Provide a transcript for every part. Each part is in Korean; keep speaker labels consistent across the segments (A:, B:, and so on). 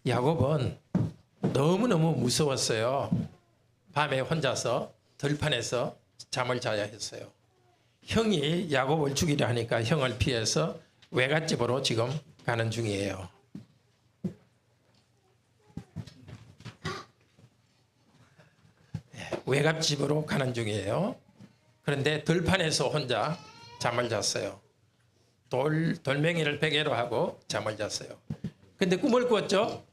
A: 야곱은 너무너무 무서웠어요. 밤에 혼자서 들판에서 잠을 자야 했어요. 형이 야곱을 죽이려 하니까 형을 피해서 외갓집으로 지금 가는 중이에요. 외갓집으로 가는 중이에요. 그런데 들판에서 혼자 잠을 잤어요. 돌멩이를 베개로 하고 잠을 잤어요. 근데 꿈을 꿨죠?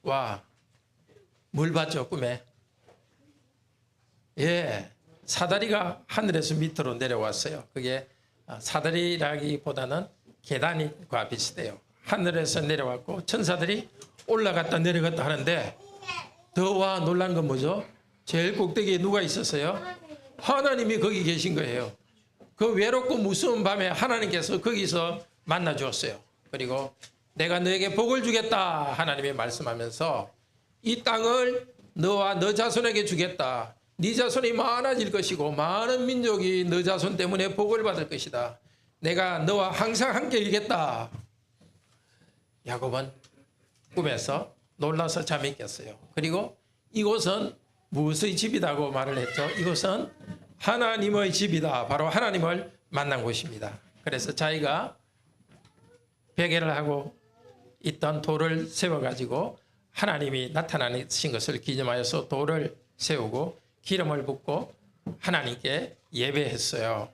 A: 와, 뭘 봤죠, 꿈에? 예, 사다리가 하늘에서 밑으로 내려왔어요. 그게 사다리라기보다는 계단과 비슷해요. 하늘에서 내려왔고 천사들이 올라갔다 내려갔다 하는데 더와 놀란 건 뭐죠? 제일 꼭대기에 누가 있었어요? 하나님이 거기 계신 거예요. 그 외롭고 무서운 밤에 하나님께서 거기서 만나 주었어요. 그리고 내가 너에게 복을 주겠다 하나님이 말씀하면서 이 땅을 너와 너 자손에게 주겠다. 네 자손이 많아질 것이고 많은 민족이 너 자손 때문에 복을 받을 것이다. 내가 너와 항상 함께 일겠다. 야곱은 꿈에서 놀라서 잠이 깼어요. 그리고 이곳은 무엇의 집이라고 말을 했죠? 이곳은 하나님의 집이다. 바로 하나님을 만난 곳입니다. 그래서 자기가 베개를 하고 있던 돌을 세워가지고 하나님이 나타나신 것을 기념하여서 돌을 세우고 기름을 붓고 하나님께 예배했어요.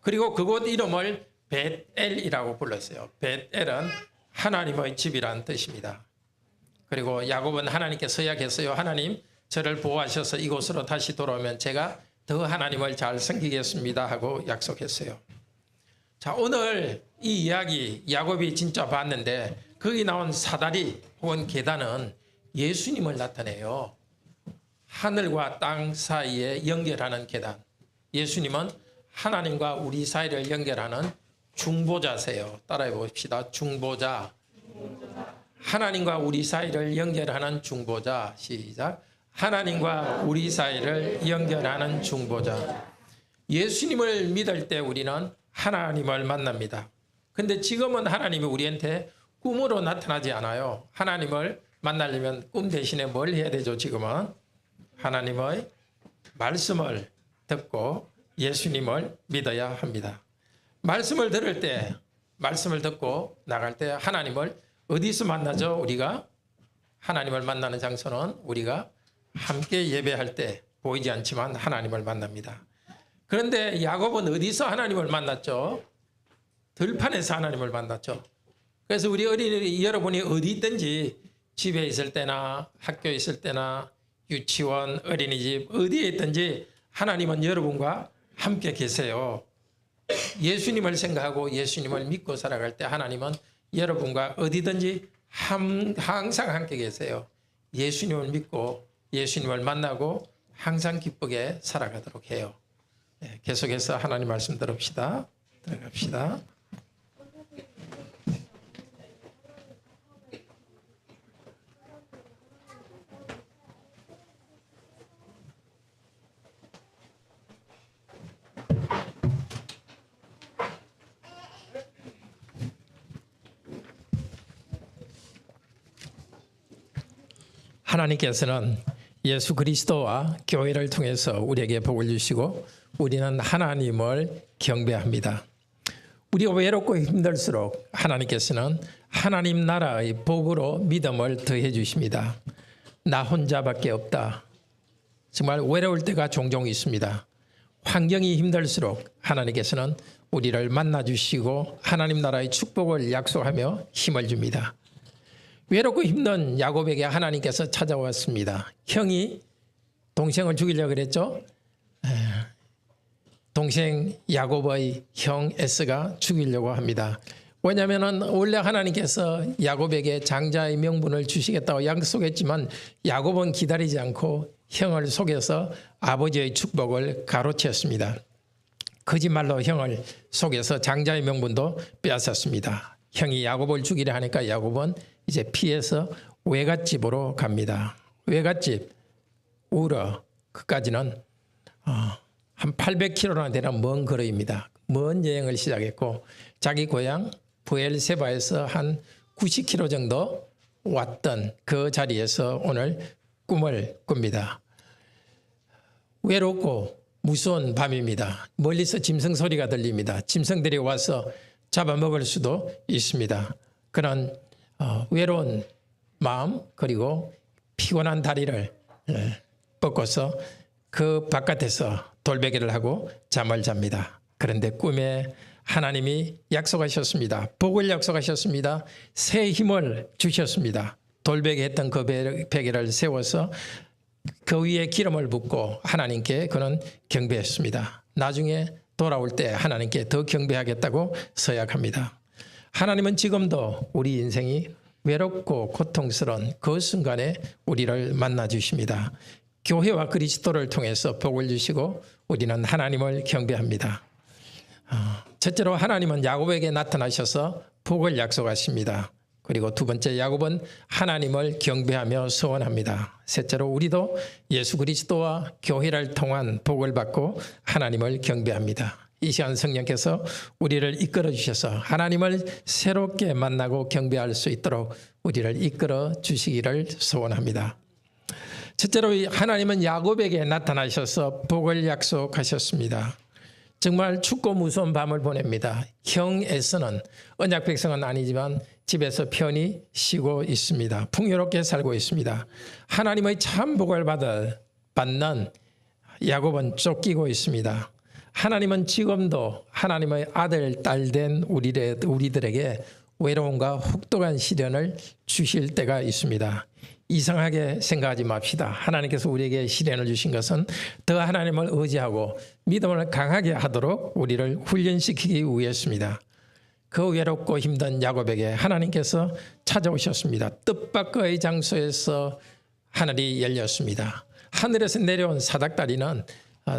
A: 그리고 그곳 이름을 벳엘이라고 불렀어요. 벳엘은 하나님의 집이라는 뜻입니다. 그리고 야곱은 하나님께 서약했어요. 하나님, 저를 보호하셔서 이곳으로 다시 돌아오면 제가 더 하나님을 잘 섬기겠습니다 하고 약속했어요. 자, 오늘 이 이야기 야곱이 진짜 봤는데 거기 나온 사다리 혹은 계단은 예수님을 나타내요. 하늘과 땅 사이에 연결하는 계단. 예수님은 하나님과 우리 사이를 연결하는 중보자세요. 따라해 봅시다. 중보자. 하나님과 우리 사이를 연결하는 중보자. 시작. 하나님과 우리 사이를 연결하는 중보자. 예수님을 믿을 때 우리는 하나님을 만납니다. 근데 지금은 하나님이 우리한테 꿈으로 나타나지 않아요. 하나님을 만나려면 꿈 대신에 뭘 해야 되죠? 지금은 하나님의 말씀을 듣고 예수님을 믿어야 합니다. 말씀을 들을 때, 말씀을 듣고 나갈 때 하나님을 어디서 만나죠? 우리가 하나님을 만나는 장소는 우리가 함께 예배할 때 보이지 않지만 하나님을 만납니다. 그런데 야곱은 어디서 하나님을 만났죠? 들판에서 하나님을 만났죠. 그래서 우리 어린이 여러분이 어디 있든지 집에 있을 때나 학교에 있을 때나 유치원, 어린이집 어디에 있든지 하나님은 여러분과 함께 계세요. 예수님을 생각하고 예수님을 믿고 살아갈 때 하나님은 여러분과 어디든지 항상 함께 계세요. 예수님을 믿고 예수님을 만나고 항상 기쁘게 살아가도록 해요. 네, 계속해서 하나님 말씀 들읍시다. 들어갑시다. 하나님께서는 예수 그리스도와 교회를 통해서 우리에게 복을 주시고 우리는 하나님을 경배합니다. 우리가 외롭고 힘들수록 하나님께서는 하나님 나라의 복으로 믿음을 더해 주십니다. 나 혼자밖에 없다. 정말 외로울 때가 종종 있습니다. 환경이 힘들수록 하나님께서는 우리를 만나 주시고 하나님 나라의 축복을 약속하며 힘을 줍니다. 외롭고 힘든 야곱에게 하나님께서 찾아왔습니다. 형이 동생을 죽이려고 그랬죠. 동생 야곱의 형 에스가 죽이려고 합니다. 왜냐하면 원래 하나님께서 야곱에게 장자의 명분을 주시겠다고 약속했지만 야곱은 기다리지 않고 형을 속여서 아버지의 축복을 가로채었습니다. 거짓말로 형을 속여서 장자의 명분도 빼앗았습니다. 형이 야곱을 죽이려 하니까 야곱은 이제 피해서 외갓집으로 갑니다. 외갓집 우르 그까지는 한 800km나 되는 먼 거리입니다. 먼 여행을 시작했고 자기 고향 부엘세바에서 한 90km 정도 왔던 그 자리에서 오늘 꿈을 꿉니다. 외롭고 무서운 밤입니다. 멀리서 짐승 소리가 들립니다. 짐승들이 와서 잡아먹을 수도 있습니다. 그런 외로운 마음 그리고 피곤한 다리를 뻗고서 그 바깥에서 돌베개를 하고 잠을 잡니다. 그런데 꿈에 하나님이 약속하셨습니다. 복을 약속하셨습니다. 새 힘을 주셨습니다. 돌베개 했던 그 베개를 세워서 그 위에 기름을 붓고 하나님께 그는 경배했습니다. 나중에 돌아올 때 하나님께 더 경배하겠다고 서약합니다. 하나님은 지금도 우리 인생이 외롭고 고통스러운 그 순간에 우리를 만나 주십니다. 교회와 그리스도를 통해서 복을 주시고 우리는 하나님을 경배합니다. 첫째로 하나님은 야곱에게 나타나셔서 복을 약속하십니다. 그리고 두 번째, 야곱은 하나님을 경배하며 소원합니다. 셋째로 우리도 예수 그리스도와 교회를 통한 복을 받고 하나님을 경배합니다. 이 시간 성령께서 우리를 이끌어 주셔서 하나님을 새롭게 만나고 경배할 수 있도록 우리를 이끌어 주시기를 소원합니다. 첫째로 하나님은 야곱에게 나타나셔서 복을 약속하셨습니다. 정말 춥고 무서운 밤을 보냅니다. 형 에서는 언약 백성은 아니지만 집에서 편히 쉬고 있습니다. 풍요롭게 살고 있습니다. 하나님의 참 복을 받는 야곱은 쫓기고 있습니다. 하나님은 지금도 하나님의 아들, 딸 된 우리들에게 외로움과 혹독한 시련을 주실 때가 있습니다. 이상하게 생각하지 맙시다. 하나님께서 우리에게 시련을 주신 것은 더 하나님을 의지하고 믿음을 강하게 하도록 우리를 훈련시키기 위해서입니다. 그 외롭고 힘든 야곱에게 하나님께서 찾아오셨습니다. 뜻밖의 장소에서 하늘이 열렸습니다. 하늘에서 내려온 사닥다리는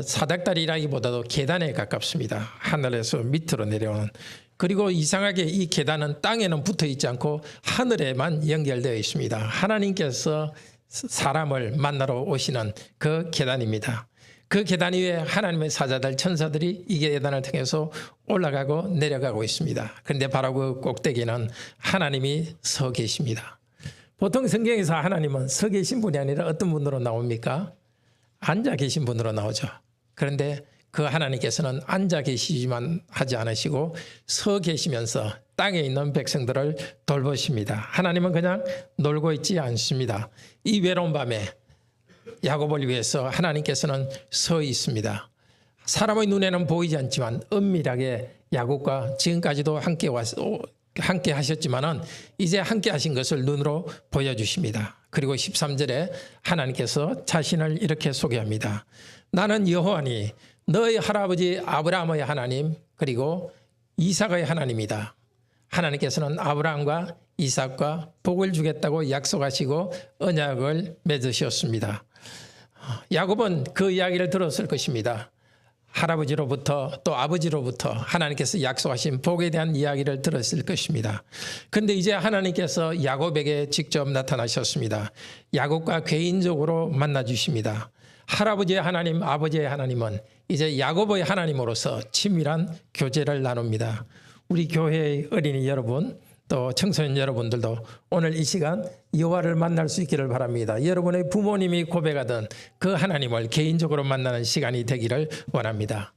A: 사닥다리라기보다도 계단에 가깝습니다. 하늘에서 밑으로 내려오는. 그리고 이상하게 이 계단은 땅에는 붙어 있지 않고 하늘에만 연결되어 있습니다. 하나님께서 사람을 만나러 오시는 그 계단입니다. 그 계단 위에 하나님의 사자들, 천사들이 이 계단을 통해서 올라가고 내려가고 있습니다. 그런데 바로 그 꼭대기는 하나님이 서 계십니다. 보통 성경에서 하나님은 서 계신 분이 아니라 어떤 분으로 나옵니까? 앉아 계신 분으로 나오죠. 그런데 그 하나님께서는 앉아 계시지만 하지 않으시고 서 계시면서 땅에 있는 백성들을 돌보십니다. 하나님은 그냥 놀고 있지 않습니다. 이 외로운 밤에 야곱을 위해서 하나님께서는 서 있습니다. 사람의 눈에는 보이지 않지만 은밀하게 야곱과 지금까지도 함께 하셨지만은 이제 함께 하신 것을 눈으로 보여주십니다. 그리고 13절에 하나님께서 자신을 이렇게 소개합니다. 나는 여호와니 너의 할아버지 아브라함의 하나님 그리고 이삭의 하나님이다. 하나님께서는 아브라함과 이삭과 복을 주겠다고 약속하시고 언약을 맺으셨습니다. 야곱은 그 이야기를 들었을 것입니다. 할아버지로부터 또 아버지로부터 하나님께서 약속하신 복에 대한 이야기를 들었을 것입니다. 그런데 이제 하나님께서 야곱에게 직접 나타나셨습니다. 야곱과 개인적으로 만나 주십니다. 할아버지의 하나님, 아버지의 하나님은 이제 야곱의 하나님으로서 친밀한 교제를 나눕니다. 우리 교회의 어린이 여러분, 또 청소년 여러분들도 오늘 이 시간 여호와를 만날 수 있기를 바랍니다. 여러분의 부모님이 고백하던 그 하나님을 개인적으로 만나는 시간이 되기를 원합니다.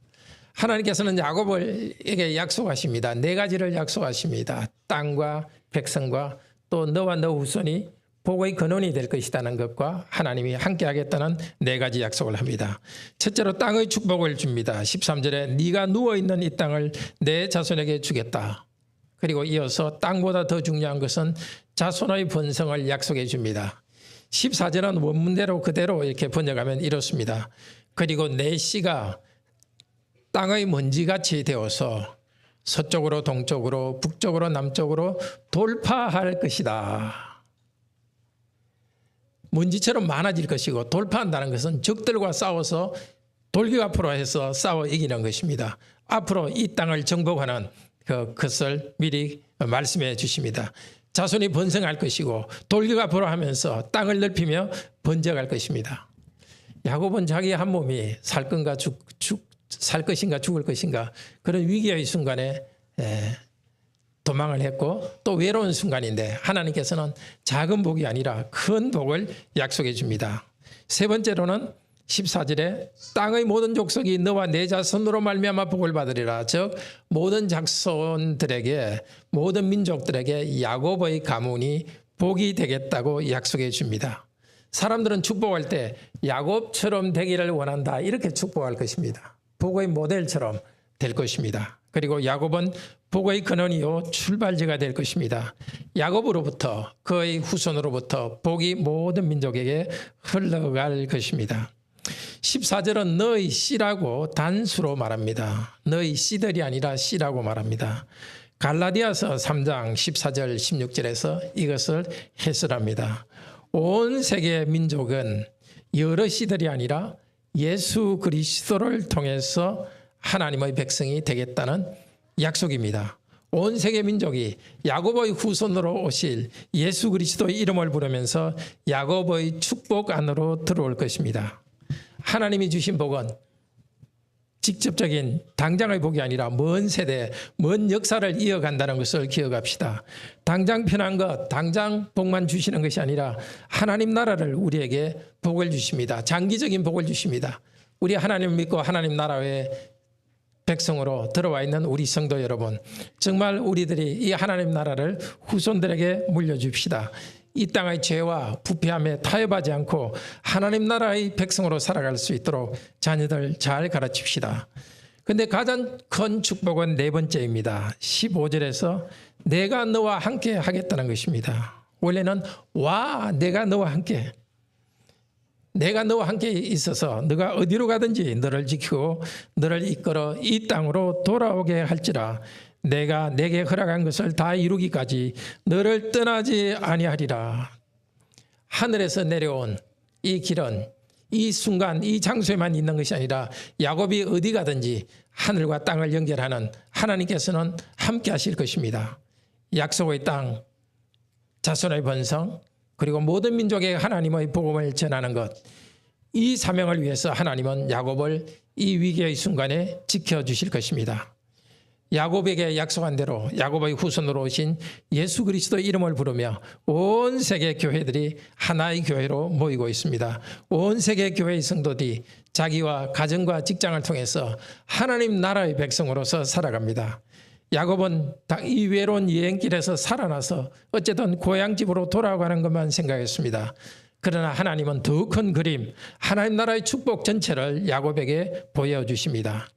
A: 하나님께서는 야곱에게 약속하십니다. 네 가지를 약속하십니다. 땅과 백성과 또 너와 너 후손이 복의 근원이 될 것이라는 것과 하나님이 함께하겠다는 네 가지 약속을 합니다. 첫째로 땅의 축복을 줍니다. 13절에 네가 누워있는 이 땅을 내 자손에게 주겠다. 그리고 이어서 땅보다 더 중요한 것은 자손의 번성을 약속해 줍니다. 14절은 원문대로 그대로 이렇게 번역하면 이렇습니다. 그리고 내 씨가 땅의 먼지같이 되어서 서쪽으로 동쪽으로 북쪽으로 남쪽으로 돌파할 것이다. 먼지처럼 많아질 것이고 돌파한다는 것은 적들과 싸워서 돌격 앞으로 해서 싸워 이기는 것입니다. 앞으로 이 땅을 정복하는 그것을 미리 말씀해 주십니다. 자손이 번성할 것이고 돌격 앞으로 하면서 땅을 넓히며 번져갈 것입니다. 야곱은 자기 한 몸이 살 것인가 죽을 것인가 그런 위기의 순간에 도망을 했고 또 외로운 순간인데 하나님께서는 작은 복이 아니라 큰 복을 약속해 줍니다. 세 번째로는 14절에 땅의 모든 족속이 너와 내 자손으로 말미암아 복을 받으리라. 즉 모든 자손들에게 모든 민족들에게 야곱의 가문이 복이 되겠다고 약속해 줍니다. 사람들은 축복할 때 야곱처럼 되기를 원한다 이렇게 축복할 것입니다. 복의 모델처럼 될 것입니다. 그리고 야곱은 복의 근원이요 출발지가 될 것입니다. 야곱으로부터 그의 후손으로부터 복이 모든 민족에게 흘러갈 것입니다. 14절은 너희 씨라고 단수로 말합니다. 너희 씨들이 아니라 씨라고 말합니다. 갈라디아서 3장 14절 16절에서 이것을 해설합니다. 온 세계 민족은 여러 씨들이 아니라 예수 그리스도를 통해서 하나님의 백성이 되겠다는 약속입니다. 온 세계 민족이 야곱의 후손으로 오실 예수 그리스도의 이름을 부르면서 야곱의 축복 안으로 들어올 것입니다. 하나님이 주신 복은 직접적인 당장의 복이 아니라 먼 세대, 먼 역사를 이어간다는 것을 기억합시다. 당장 편한 것, 당장 복만 주시는 것이 아니라 하나님 나라를 우리에게 복을 주십니다. 장기적인 복을 주십니다. 우리 하나님을 믿고 하나님 나라의 백성으로 들어와 있는 우리 성도 여러분, 정말 우리들이 이 하나님 나라를 후손들에게 물려줍시다. 이 땅의 죄와 부패함에 타협하지 않고 하나님 나라의 백성으로 살아갈 수 있도록 자녀들 잘 가르칩시다. 그런데 가장 큰 축복은 네 번째입니다. 15절에서 내가 너와 함께 하겠다는 것입니다. 원래는 와 내가 너와 함께, 내가 너와 함께 있어서 너가 어디로 가든지 너를 지키고 너를 이끌어 이 땅으로 돌아오게 할지라. 내가 내게 허락한 것을 다 이루기까지 너를 떠나지 아니하리라. 하늘에서 내려온 이 길은 이 순간 이 장소에만 있는 것이 아니라 야곱이 어디 가든지 하늘과 땅을 연결하는 하나님께서는 함께 하실 것입니다. 약속의 땅, 자손의 번성, 그리고 모든 민족에게 하나님의 복음을 전하는 것, 이 사명을 위해서 하나님은 야곱을 이 위기의 순간에 지켜주실 것입니다. 야곱에게 약속한 대로 야곱의 후손으로 오신 예수 그리스도의 이름을 부르며 온 세계 교회들이 하나의 교회로 모이고 있습니다. 온 세계 교회의 성도들이 자기와 가정과 직장을 통해서 하나님 나라의 백성으로서 살아갑니다. 야곱은 이 외로운 여행길에서 살아나서 어쨌든 고향집으로 돌아가는 것만 생각했습니다. 그러나 하나님은 더 큰 그림, 하나님 나라의 축복 전체를 야곱에게 보여주십니다.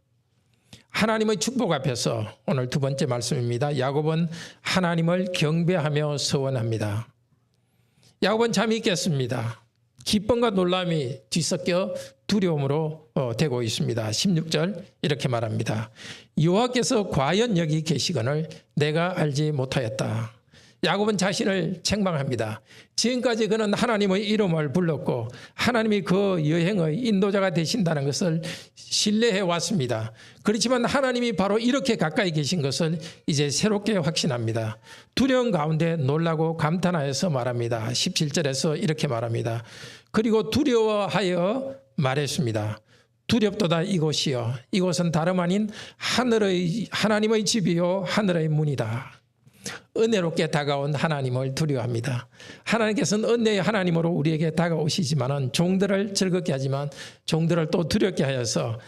A: 하나님의 축복 앞에서 오늘 두 번째 말씀입니다. 야곱은 하나님을 경배하며 서원합니다. 야곱은 잠이 있겠습니다. 기쁨과 놀람이 뒤섞여 두려움으로 되고 있습니다. 16절 이렇게 말합니다. 여호와께서 과연 여기 계시거늘 내가 알지 못하였다. 야곱은 자신을 책망합니다. 지금까지 그는 하나님의 이름을 불렀고 하나님이 그 여행의 인도자가 되신다는 것을 신뢰해 왔습니다. 그렇지만 하나님이 바로 이렇게 가까이 계신 것을 이제 새롭게 확신합니다. 두려움 가운데 놀라고 감탄하여서 말합니다. 17절에서 이렇게 말합니다. 그리고 두려워하여 말했습니다. 두렵도다 이곳이요, 이곳은 다름 아닌 하나님의 집이요 하늘의 문이다. 은혜롭게 다가온 하나님을 두려워합니다. 하나님께서는 은혜의 하나님으로 우리에게 다가오시지만 종들을 즐겁게 하지만 종들을 또 두렵게 하여서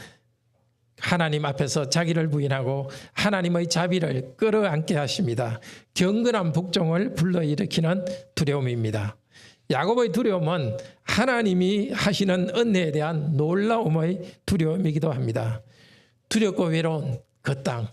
A: 하나님 앞에서 자기를 부인하고 하나님의 자비를 끌어안게 하십니다. 경건한 복종을 불러일으키는 두려움입니다. 야곱의 두려움은 하나님이 하시는 은혜에 대한 놀라움의 두려움이기도 합니다. 두렵고 외로운 그 땅,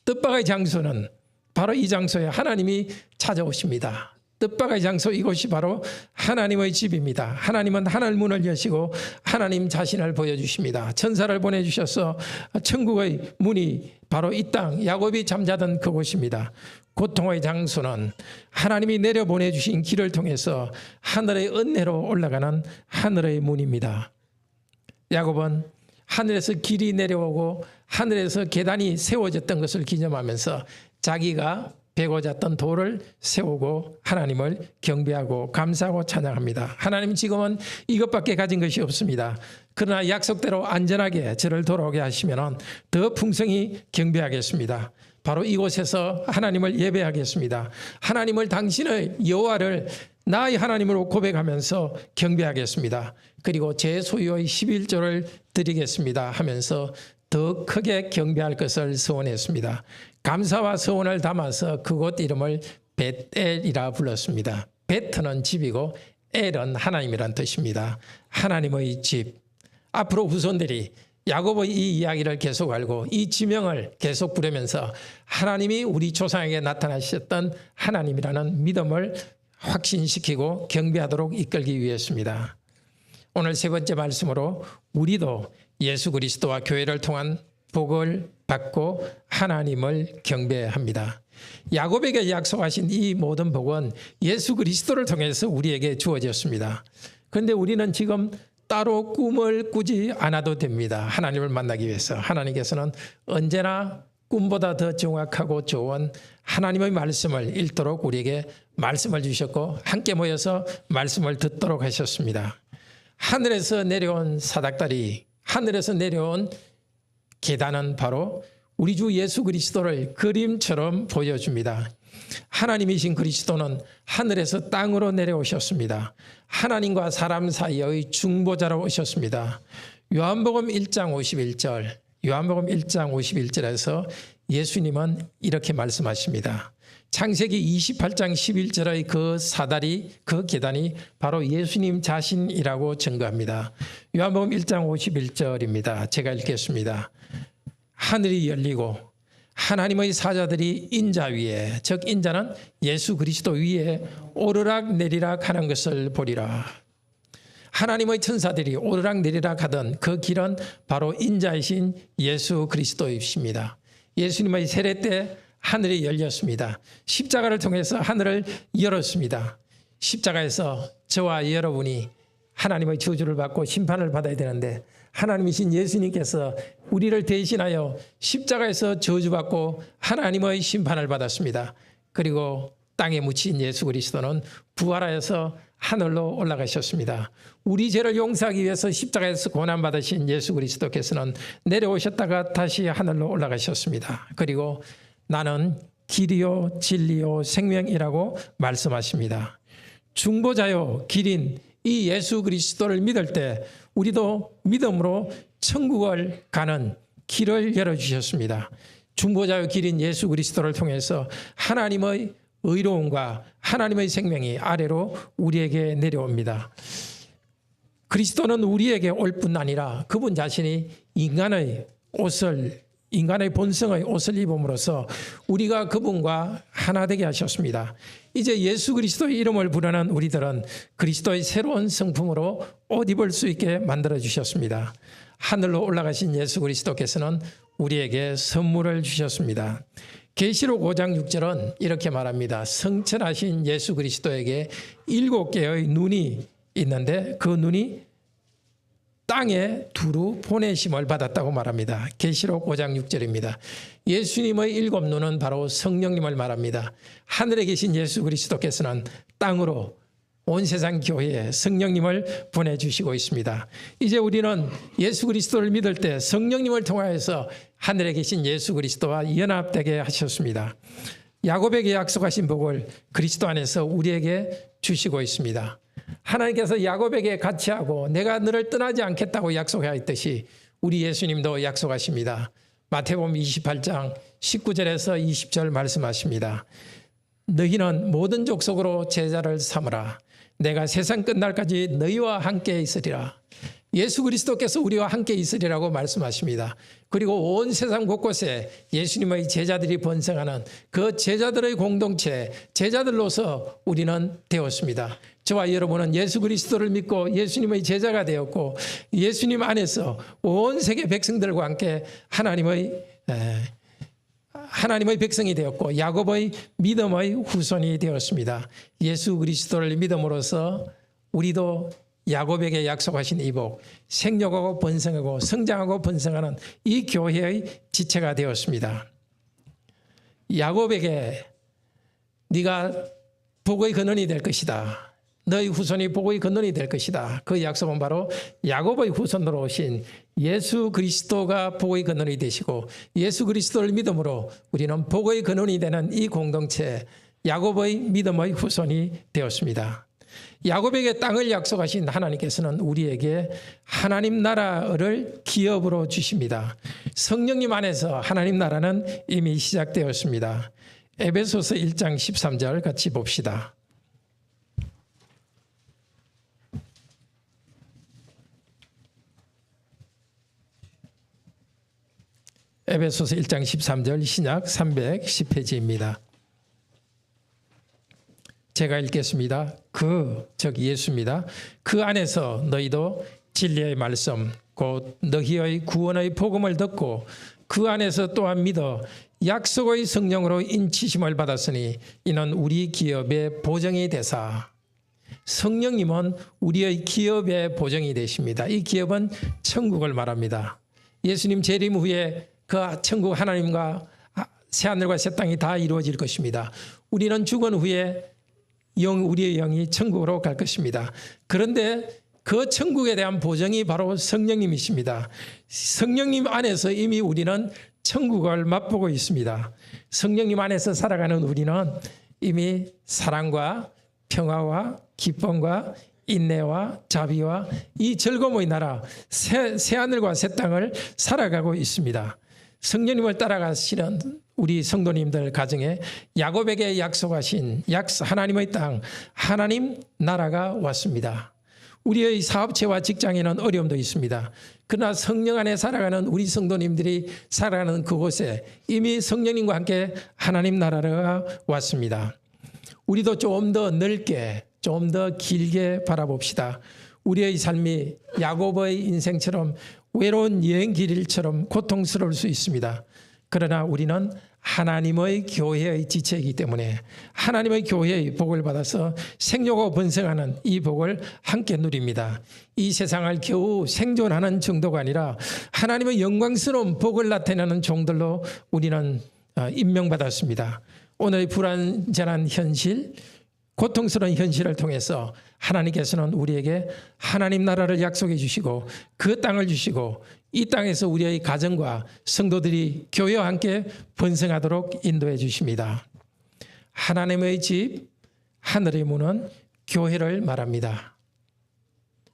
A: 뜻밖의 장소는 바로 이 장소에 하나님이 찾아오십니다. 뜻밖의 장소, 이곳이 바로 하나님의 집입니다. 하나님은 하늘 문을 여시고 하나님 자신을 보여주십니다. 천사를 보내주셔서 천국의 문이 바로 이 땅, 야곱이 잠자던 그곳입니다. 고통의 장소는 하나님이 내려보내주신 길을 통해서 하늘의 은혜로 올라가는 하늘의 문입니다. 야곱은 하늘에서 길이 내려오고 하늘에서 계단이 세워졌던 것을 기념하면서 자기가 베고 잤던 돌을 세우고 하나님을 경배하고 감사하고 찬양합니다. 하나님, 지금은 이것밖에 가진 것이 없습니다. 그러나 약속대로 안전하게 저를 돌아오게 하시면 더 풍성히 경배하겠습니다. 바로 이곳에서 하나님을 예배하겠습니다. 하나님을 당신의 여호와를 나의 하나님으로 고백하면서 경배하겠습니다. 그리고 제 소유의 11조를 드리겠습니다 하면서 더 크게 경배할 것을 서원했습니다. 감사와 서원을 담아서 그곳 이름을 벳엘이라 불렀습니다. 베트는 집이고 엘은 하나님이란 뜻입니다. 하나님의 집. 앞으로 후손들이 야곱의 이 이야기를 계속 알고 이 지명을 계속 부르면서 하나님이 우리 조상에게 나타나셨던 하나님이라는 믿음을 확신시키고 경배하도록 이끌기 위해서입니다. 오늘 세 번째 말씀으로 우리도 예수 그리스도와 교회를 통한 복을 받고 하나님을 경배합니다. 야곱에게 약속하신 이 모든 복은 예수 그리스도를 통해서 우리에게 주어졌습니다. 그런데 우리는 지금 따로 꿈을 꾸지 않아도 됩니다. 하나님을 만나기 위해서. 하나님께서는 언제나 꿈보다 더 정확하고 좋은 하나님의 말씀을 읽도록 우리에게 말씀을 주셨고 함께 모여서 말씀을 듣도록 하셨습니다. 하늘에서 내려온 사닥다리, 하늘에서 내려온 계단은 바로 우리 주 예수 그리스도를 그림처럼 보여줍니다. 하나님이신 그리스도는 하늘에서 땅으로 내려오셨습니다. 하나님과 사람 사이의 중보자로 오셨습니다. 요한복음 1장 51절에서 예수님은 이렇게 말씀하십니다. 창세기 28장 11절의 그 사다리, 그 계단이 바로 예수님 자신이라고 증거합니다. 요한복음 1장 51절입니다. 제가 읽겠습니다. 하늘이 열리고 하나님의 사자들이 인자 위에, 즉 인자는 예수 그리스도 위에 오르락 내리락 하는 것을 보리라. 하나님의 천사들이 오르락 내리락 하던 그 길은 바로 인자이신 예수 그리스도이십니다. 예수님의 세례 때 하늘이 열렸습니다. 십자가를 통해서 하늘을 열었습니다. 십자가에서 저와 여러분이 하나님의 저주를 받고 심판을 받아야 되는데 하나님이신 예수님께서 우리를 대신하여 십자가에서 저주받고 하나님의 심판을 받았습니다. 그리고 땅에 묻힌 예수 그리스도는 부활하여서 하늘로 올라가셨습니다. 우리 죄를 용서하기 위해서 십자가에서 고난받으신 예수 그리스도께서는 내려오셨다가 다시 하늘로 올라가셨습니다. 그리고 나는 길이요 진리요 생명이라고 말씀하십니다. 중보자요 길인 이 예수 그리스도를 믿을 때 우리도 믿음으로 천국을 가는 길을 열어주셨습니다. 중보자요 길인 예수 그리스도를 통해서 하나님의 의로움과 하나님의 생명이 아래로 우리에게 내려옵니다. 그리스도는 우리에게 올 뿐 아니라 그분 자신이 인간의 본성의 옷을 입음으로써 우리가 그분과 하나 되게 하셨습니다. 이제 예수 그리스도의 이름을 부르는 우리들은 그리스도의 새로운 성품으로 옷 입을 수 있게 만들어 주셨습니다. 하늘로 올라가신 예수 그리스도께서는 우리에게 선물을 주셨습니다. 계시록 5장 6절은 이렇게 말합니다. 성천하신 예수 그리스도에게 7개의 눈이 있는데 그 눈이 땅에 두루 보내심을 받았다고 말합니다. 계시록 5장 6절입니다. 예수님의 7 눈은 바로 성령님을 말합니다. 하늘에 계신 예수 그리스도께서는 땅으로 온 세상 교회에 성령님을 보내주시고 있습니다. 이제 우리는 예수 그리스도를 믿을 때 성령님을 통하여서 하늘에 계신 예수 그리스도와 연합되게 하셨습니다. 야곱에게 약속하신 복을 그리스도 안에서 우리에게 주시고 있습니다. 하나님께서 야곱에게 같이 하고 내가 너를 떠나지 않겠다고 약속하였듯이 우리 예수님도 약속하십니다. 마태복음 28장 19절에서 20절 말씀하십니다. 너희는 모든 족속으로 제자를 삼으라. 내가 세상 끝날까지 너희와 함께 있으리라. 예수 그리스도께서 우리와 함께 있으리라고 말씀하십니다. 그리고 온 세상 곳곳에 예수님의 제자들이 번성하는 그 제자들의 공동체, 제자들로서 우리는 되었습니다. 저와 여러분은 예수 그리스도를 믿고 예수님의 제자가 되었고 예수님 안에서 온 세계 백성들과 함께 하나님의 백성이 되었고 야곱의 믿음의 후손이 되었습니다. 예수 그리스도를 믿음으로써 우리도 야곱에게 약속하신 이 복, 생육하고 번성하고 성장하고 번성하는 이 교회의 지체가 되었습니다. 야곱에게 네가 복의 근원이 될 것이다. 너희 후손이 복의 근원이 될 것이다. 그 약속은 바로 야곱의 후손으로 오신 예수 그리스도가 복의 근원이 되시고 예수 그리스도를 믿음으로 우리는 복의 근원이 되는 이 공동체 야곱의 믿음의 후손이 되었습니다. 야곱에게 땅을 약속하신 하나님께서는 우리에게 하나님 나라를 기업으로 주십니다. 성령님 안에서 하나님 나라는 이미 시작되었습니다. 에베소서 1장 13절 같이 봅시다. 에베소서 1장 13절 신약 310페이지입니다. 제가 읽겠습니다. 즉 예수입니다. 그 안에서 너희도 진리의 말씀 곧 너희의 구원의 복음을 듣고 그 안에서 또한 믿어 약속의 성령으로 인치심을 받았으니 이는 우리 기업의 보정이 되사. 성령님은 우리의 기업의 보정이 되십니다. 이 기업은 천국을 말합니다. 예수님 재림 후에 그 천국 하나님과 새하늘과 새 땅이 다 이루어질 것입니다. 우리는 죽은 후에 우리의 영이 천국으로 갈 것입니다. 그런데 그 천국에 대한 보정이 바로 성령님이십니다. 성령님 안에서 이미 우리는 천국을 맛보고 있습니다. 성령님 안에서 살아가는 우리는 이미 사랑과 평화와 기쁨과 인내와 자비와 이 즐거움의 나라 새하늘과 새 땅을 살아가고 있습니다. 성령님을 따라가시는 우리 성도님들 가정에 야곱에게 약속하신 하나님의 땅 하나님 나라가 왔습니다. 우리의 사업체와 직장에는 어려움도 있습니다. 그러나 성령 안에 살아가는 우리 성도님들이 살아가는 그곳에 이미 성령님과 함께 하나님 나라가 왔습니다. 우리도 좀 더 넓게 좀 더 길게 바라봅시다. 우리의 삶이 야곱의 인생처럼 외로운 여행 길일처럼 고통스러울 수 있습니다. 그러나 우리는 하나님의 교회의 지체이기 때문에 하나님의 교회의 복을 받아서 생육하고 번성하는 이 복을 함께 누립니다. 이 세상을 겨우 생존하는 정도가 아니라 하나님의 영광스러운 복을 나타내는 종들로 우리는 임명받았습니다. 오늘의 불완전한 현실, 고통스러운 현실을 통해서 하나님께서는 우리에게 하나님 나라를 약속해 주시고 그 땅을 주시고 이 땅에서 우리의 가정과 성도들이 교회와 함께 번성하도록 인도해 주십니다. 하나님의 집, 하늘의 문은 교회를 말합니다.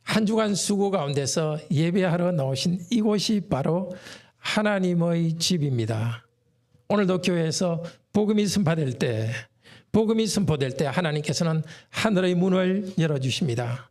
A: 한 주간 수고 가운데서 예배하러 나오신 이곳이 바로 하나님의 집입니다. 오늘도 교회에서 복음이 선포될 때 하나님께서는 하늘의 문을 열어주십니다.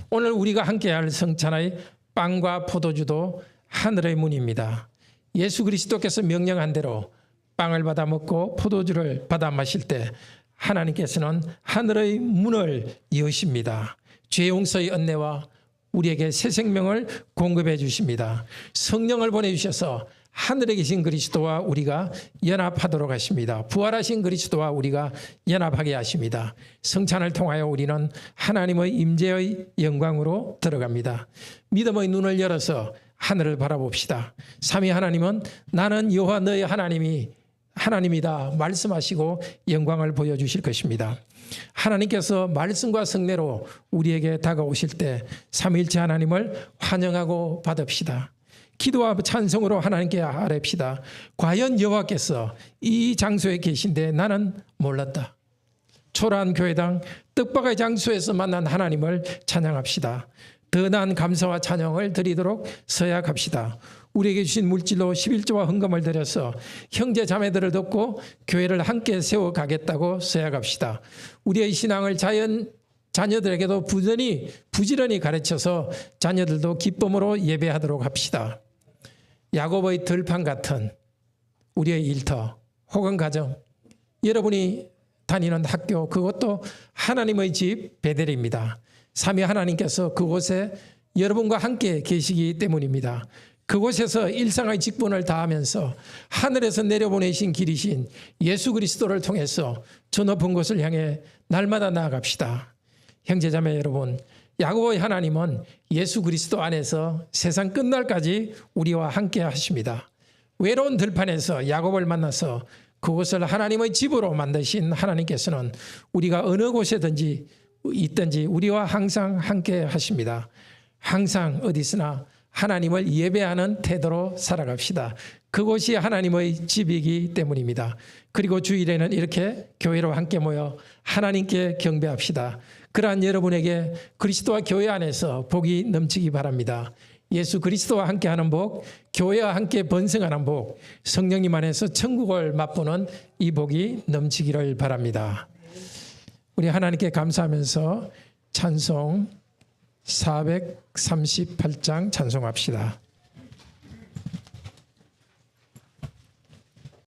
A: 오늘 우리가 함께할 성찬의 빵과 포도주도 하늘의 문입니다. 예수 그리스도께서 명령한 대로 빵을 받아 먹고 포도주를 받아 마실 때 하나님께서는 하늘의 문을 여십니다. 죄 용서의 은혜와 우리에게 새 생명을 공급해 주십니다. 성령을 보내주셔서 하늘에 계신 그리스도와 우리가 연합하도록 하십니다. 부활하신 그리스도와 우리가 연합하게 하십니다. 성찬을 통하여 우리는 하나님의 임재의 영광으로 들어갑니다. 믿음의 눈을 열어서 하늘을 바라봅시다. 삼위 하나님은 나는 여호와 너의 하나님이다 말씀하시고 영광을 보여주실 것입니다. 하나님께서 말씀과 성례로 우리에게 다가오실 때 삼위일체 하나님을 환영하고 받읍시다. 기도와 찬송으로 하나님께 아뢰읍시다. 과연 여호와께서 이 장소에 계신데 나는 몰랐다. 초라한 교회당 떡바가지 장소에서 만난 하나님을 찬양합시다. 더 나은 감사와 찬양을 드리도록 서약합시다. 우리에게 주신 물질로 11조와 헌금을 드려서 형제 자매들을 돕고 교회를 함께 세워가겠다고 서약합시다. 우리의 신앙을 자녀들에게도 부지런히 가르쳐서 자녀들도 기쁨으로 예배하도록 합시다. 야곱의 들판 같은 우리의 일터 혹은 가정, 여러분이 다니는 학교, 그것도 하나님의 집 베델입니다. 삼위 하나님께서 그곳에 여러분과 함께 계시기 때문입니다. 그곳에서 일상의 직분을 다하면서 하늘에서 내려보내신 길이신 예수 그리스도를 통해서 저 높은 곳을 향해 날마다 나아갑시다. 형제자매 여러분, 야곱의 하나님은 예수 그리스도 안에서 세상 끝날까지 우리와 함께 하십니다. 외로운 들판에서 야곱을 만나서 그곳을 하나님의 집으로 만드신 하나님께서는 우리가 어느 곳에든지 있든지 우리와 항상 함께 하십니다. 항상 어디서나 하나님을 예배하는 태도로 살아갑시다. 그곳이 하나님의 집이기 때문입니다. 그리고 주일에는 이렇게 교회로 함께 모여 하나님께 경배합시다. 그러한 여러분에게 그리스도와 교회 안에서 복이 넘치기 바랍니다. 예수 그리스도와 함께하는 복, 교회와 함께 번성하는 복, 성령님 안에서 천국을 맛보는 이 복이 넘치기를 바랍니다. 우리 하나님께 감사하면서 찬송 438장 찬송합시다.